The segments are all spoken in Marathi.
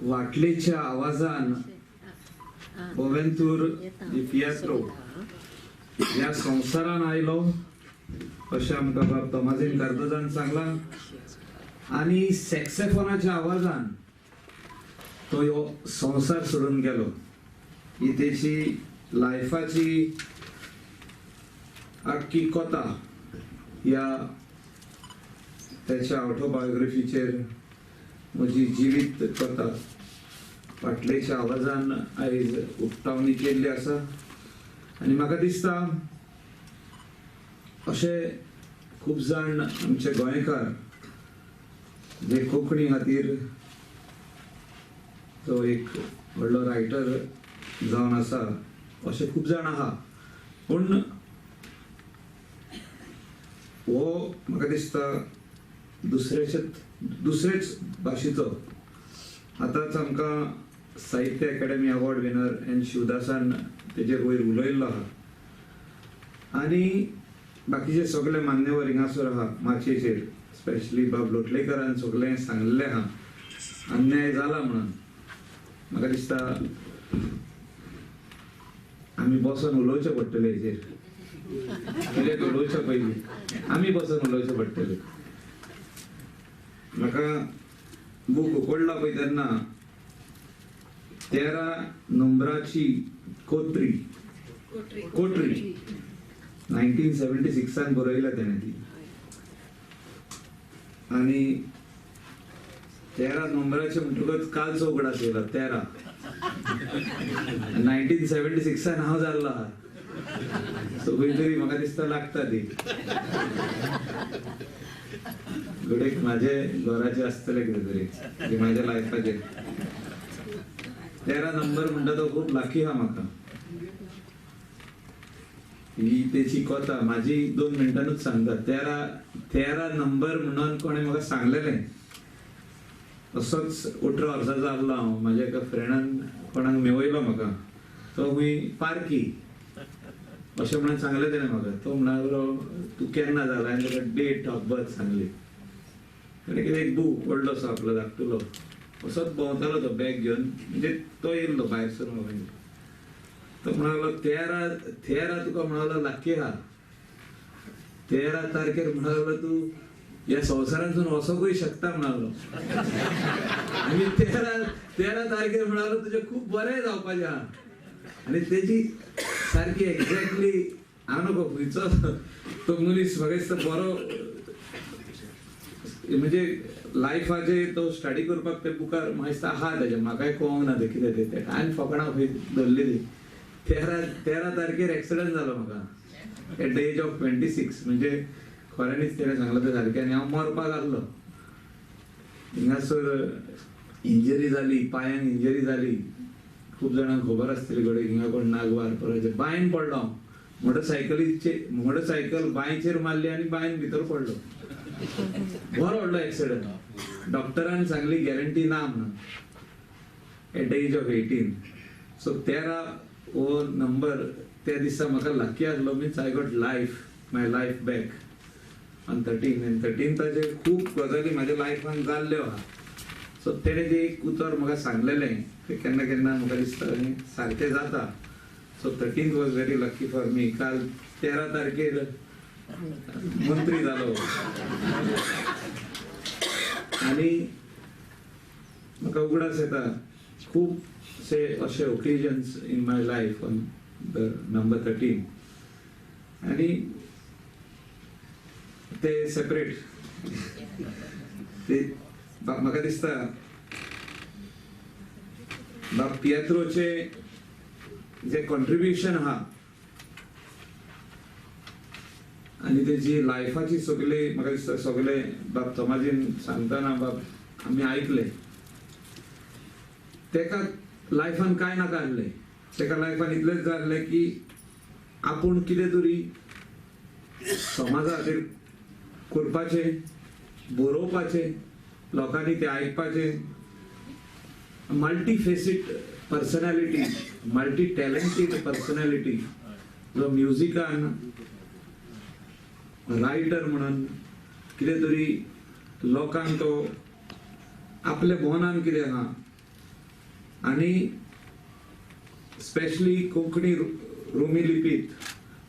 वाटलेच्या आवाजान बोवेंतूर पियेत्रो ह्या संवसारान आयलो अशें आमकां बाब तोमाजीन कार्दोजान सांगला. आनी सॅक्सोफोनाच्या आवाजान तो ह्यो संवसार सोडून गेलो. ही तेची लायफाची आख्खी कथा ह्या त्याच्या ऑटोबायोग्राफीचेर म्हजी जिवीत कथा फाटलेच्या आवाजान आयज उक्तावणी केल्ली आसा. आनी म्हाका दिसता अशे खूब जाण आमचे गोंयकार जे कोंकणी खातीर तो एक व्हडलो रायटर जावन आसा अशे खूब जाण आहा. पूण हो म्हाका दिसता दुसरेच भाशेचो. आतांच आमकां साहित्य अकादेमी अवॉर्ड विनर एन शिवदासान तेजेर वयर उलयल्लो आहा. आनी बाकीचे सगळे मान्यवर हिंगासर आहा माचयेचेर, स्पेशली बाब लोटलेकरान सगळें सांगलेलें आहा अन्याय जाला म्हणून. म्हाका दिसता आमी बसून उलोवचें पडटलें हेजेर. कित्याक उलोवच्या पयलीं आमी बसून उलोवचें पडटलें. म्हाका बूक उकडला पळय तेन्ना 13 नंबराची कोटरी 1976 बरयल्या तेणें ती. आनी 13 नंबराचे म्हणटकच कालचो उगडास येयला 13. 1976 हांव जाल्लो आहा. सो खंय तरी म्हाका दिसता लागता ती. घडयेक म्हाजे घराचे आसतले कितें तरी म्हाज्या लायफाचे. 13 नंबर म्हणटा तो खूब लाकी आहा म्हाका. ही तेची कथा माझी 2 मिनटांनूच सांगता. 13 नंबर म्हणून कोणें म्हाका सांगलेलें. असोच 18 वर्साचो आसलो हांव. म्हाज्या एका फ्रेंडान कोणाक मेवयलो म्हाका. तो खूंय पारकी अशें म्हणून सांगलें तेणें म्हाका. तो म्हणलो तूं केन्ना जाला, हांवें ताका डेट ऑफ बर्थ सांगली. ताणें कितें एक बूक व्हडलोसो आपलो धाकटुलो असोच भोंवतालो तो बॅग घेवन. म्हणजे तो येयल्लो भायर सरून. तो म्हणालो 13 तुका म्हणालो लाकी आहा. 13 तारखेर म्हणालो तू ह्या संवसारांतून वचोंकूय शकता म्हणालो. आनी 13 तारखेर म्हणालो तुजें खूब बरें जावपाचें आहा. आनी तेजी सारकी एक्झॅक्टली हांव नको खंयचो तो मनीस म्हाका दिसता बरो म्हणजे लायफाचे तो स्टडी करपाक ते बुकार म्हाका दिसता आहा तेजे. म्हाकाय कळोंक ना ते कितें तें हांवें फकाणां खंय धरलेली. 13 तारखेर एक्सिडंट जालो म्हाका एट द एज ऑफ 26. म्हणजे खऱ्यांनीच तेणें सांगलें तें सारकें. आनी हांव मरपाक आसलो. हिंगासर इंजरी जाली, पांयांक इंजरी जाली. खूब जाणांक खबर आसतली गडे हिंगा कोण नागवार पराचे. बांयन पडलो हांव. मोटरसायकल बांयचेर मारली आनी बांयन भितर पडलो. बरो व्हडलो एक्सिडंट. डॉक्टरान सांगली गॅरंटी ना म्हणून at the age of 18. So 13 हो नंबर त्या दिसा म्हाका लाकी आसलो. Means I got my life back on 13. आनी 13 खूब गजाली म्हाज्या लायफान जाल्ल्यो आहा. सो तेणें जे एक उतर म्हाका सांगलेलें ते केन्ना केन्ना म्हाका दिसता सारकें जाता. So 13 was very lucky for me. काल 13 तारखेर मंत्री जालो. आनी म्हाका उगडास येता खूब अशे occasions in my life on the number 13. आनी ते सेपरेट ते म्हाका दिसता बाब पियेत्रोचे जे कॉन्ट्रिब्युशन आहा आनी तेजी लायफाची सगळे म्हाका दिसता सगळे बाब तोमाजीन सांगतना बाब आमी आयकले. तेका लायफान कांय नाका आसलें. तेका लायफान इतलेंच जाय आसलें की आपूण कितें तरी समाजा खातीर करपाचें, बरोवपाचें, लोकांनी तें आयकपाचें. मल्टीफेसीड पर्सनॅलिटी, मल्टी टॅलेंटेड पर्सनॅलिटी जो म्युजिकान रायटर म्हणून कितें तरी लोकांक तो आपल्या मनान कितें आहा आणि स्पेशली कोंकणी रोमी लिपीत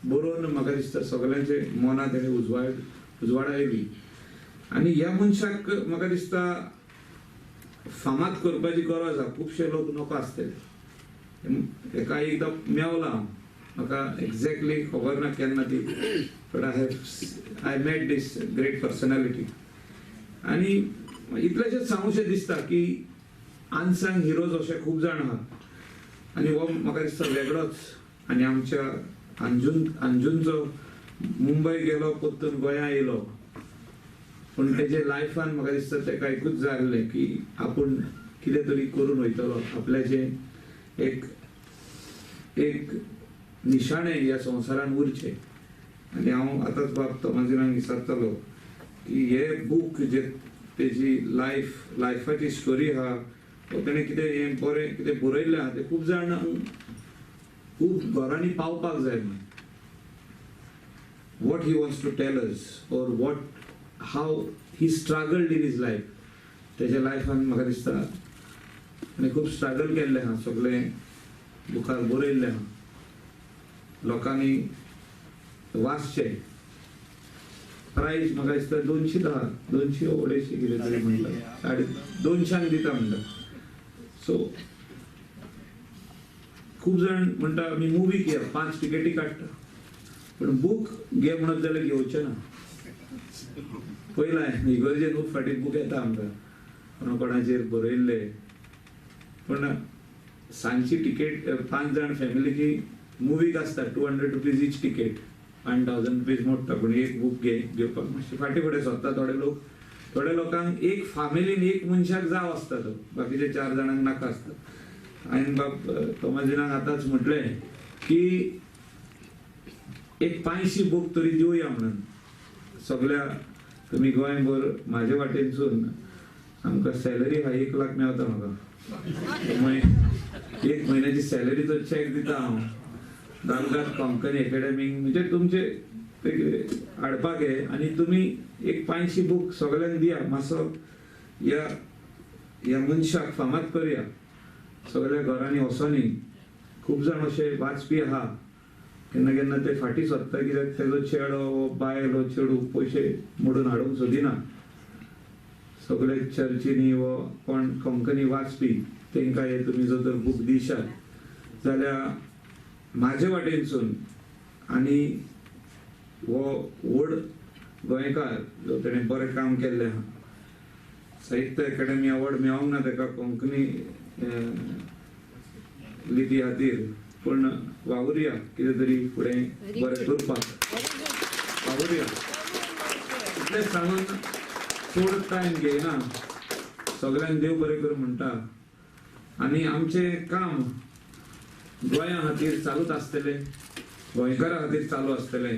बरोवन म्हाका दिसता सगळ्यांचे मनां तेणे उजवाडायली. आनी ह्या मनशाक म्हाका दिसता फामाद करपाची गरज आहा. खुबशे लोक नको आसतले. एका एकदां मेवला हांव, म्हाका एक्झॅक्टली खबर ना केन्ना ती, but I met this great personality. आनी इतलेशेच सांगूशें दिसता की अनसंग हिरोज अशे खूब जाण आहात आनी हो म्हाका दिसता वेगळोच. आनी आमच्या अंजूनचो मुंबय गेलो परतून गोंया येयलो, पूण तेजे लायफान म्हाका दिसता तेका एकूच जाल्लें की आपूण कितें तरी करून वयतलो, आपल्याचें एक निशाणें ह्या संवसारान उरचें. आनी हांव आतांच बाब तोमाजिराक विचारतलो की हे बूक जे तेजी लायफाची स्टोरी आहा, तेणें कितें हें बरें कितें बरयल्लें आहा तें खूब जाणांक खूब घरांनी पावपाक जाय. what he wants to tell us or how he struggled in his life. तेज्या लायफान म्हाका दिसता आनी खूब स्ट्रगल केल्लें आहा, सगळें बुकार बरयल्लें आहा, लोकांनी वाचचें. प्रायज म्हाका दिसता 200 250 कितें तरी म्हणटा, 250 दिता म्हणटा. सो खूब जाण म्हणटा आमी मुवी घेया, 5 टिकेटी काडटा, पण बूक घे म्हणत जाल्यार घेवचें ना. पयलां इगर्जेन खूब फाटी बूक येता आमकां कोणाचेर बरयल्ले, पण सांजची टिकेट 5 जाण फॅमिलीची मुवीक आसता, 200 रुपीज इच टिकेट, 1000 रुपीज मोडटा. पूण एक बूक घेवपाक मातशें फाटी फुडें सोदता थोडे लोकांक. एक फॅमिलीन एक मनशाक जाव आसता तो, बाकीचे 4 जाणांक नाका आसता. हांवें बाब तोमाजिनाक आतांच म्हटलें की एक 500 बूक तरी दिवया म्हणून सगळ्या. तुमी गोंयभर म्हाजे वाटेनसून आमकां सॅलरी हा 1 लाख मेवता म्हाका. एक म्हयन्याची सॅलरीचो चॅक दिता हांव दामदार कोंकणी एकेडमीक, म्हणजे तुमचे हाडपाक हे. आनी तुमी एक 500 बूक सगळ्यांक दिया, मातसो ह्या मनशाक फामाद करया सगळ्या घरांनी वचोनी. खूब जाण अशे वाचपी आहा, केन्ना केन्ना ते फाटी सोदता कित्याक तेजो चेडो बायल हो चेडू पयशे मोडून हाडूंक सोदिना. सगळे चर्चीनी वो कोण कोंकणी वाचपी तेंकां हे तुमी जर तर बूक दिशात जाल्यार म्हाजे वाटेनसून. आनी हो व्हड गोंयकार जो तेणें बरें काम केल्लें आहा, साहित्य अकादेमी अवॉर्ड मेळोंक ना तेका कोंकणी लिपी खातीर, पूण वावुरया कितें तरी फुडें बरें करपाक वावुरया. इतलेंच सांगून चड टायम घेयना, सगळ्यांक देव बरें कर म्हणटा. आनी आमचें काम गोंया खातीर चालूच आसतलें, गोंयकारा खातीर चालू आसतलें.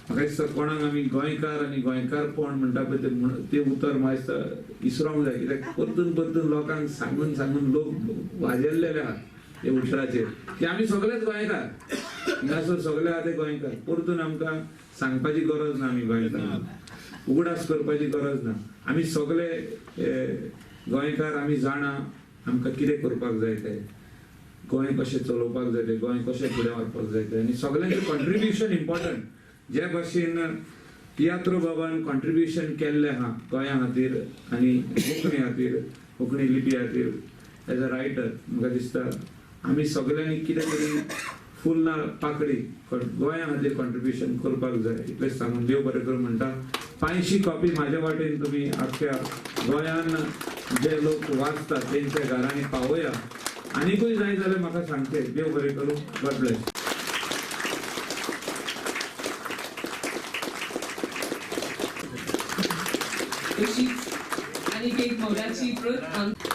म्हाका दिसता कोणाक आमी गोंयकार आनी गोंयकारपण म्हणटा पळय ते उतर म्हाका दिसता इसरोंक जाय. कित्याक परतून लोकांक सांगून लोक वाजेल्लेले आहात ते उतराचेर की आमी सगळेच गोंयकार, हिंगासर सगळे आहा ते गोंयकार. परतून आमकां सांगपाची गरज ना आमी गोंयकार, उगडास करपाची गरज ना. आमी सगळे गोंयकार, आमी जाणा आमकां कितें करपाक जाय तें, गोंय कशें चलोवपाक जाय तें, गोंय कशें फुडें व्हरपाक जाय तें. आनी सगळ्यांचें कॉन्ट्रिब्युशन इम्पॉर्टंट. जे भाशेन तियात्रो बाबान कॉन्ट्रिब्युशन केल्लें आहा गोंया खातीर आनी कोंकणी खातीर, कोंकणी लिपी खातीर, एज अ रायटर म्हाका दिसता आमी सगळ्यांनी कितें तरी फूल ना पाकळी गोंया खातीर कॉन्ट्रिब्युशन करपाक जाय. इतलेंच सांगून देव बरें कर म्हणटा. 500 कॉपी म्हाज्या वाटेन तुमी आख्ख्या गोंयान जे लोक वाचतात तेंच्या घरांनी पावया. आनीकूय जाय जाल्यार म्हाका सांगचें. देव बरें करूं. God bless. अशीच आनीक एक मोलाची प्रत